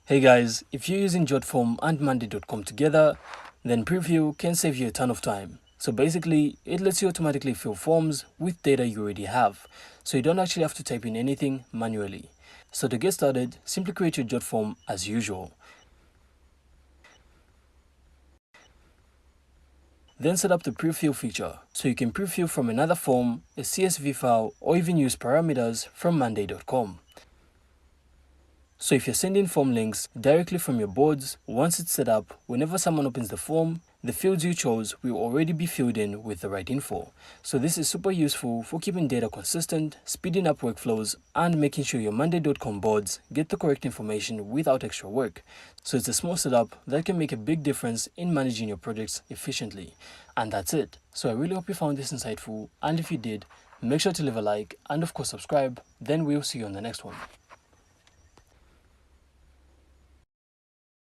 Hey guys, if you're using JotForm and Monday.com together, then Prefill can save you a ton of time. So basically, it lets you automatically fill forms with data you already have, so you don't actually have to type in anything manually. So to get started, simply create your JotForm as usual. Then set up the prefill feature, so you can prefill from another form, a CSV file, or even use parameters from Monday.com. So if you're sending form links directly from your boards, once it's set up, whenever someone opens the form, the fields you chose will already be filled in with the right info. So this is super useful for keeping data consistent, speeding up workflows, and making sure your Monday.com boards get the correct information without extra work. So it's a small setup that can make a big difference in managing your projects efficiently. And that's it. So I really hope you found this insightful, and if you did, make sure to leave a like and of course subscribe. Then we'll see you on the next one.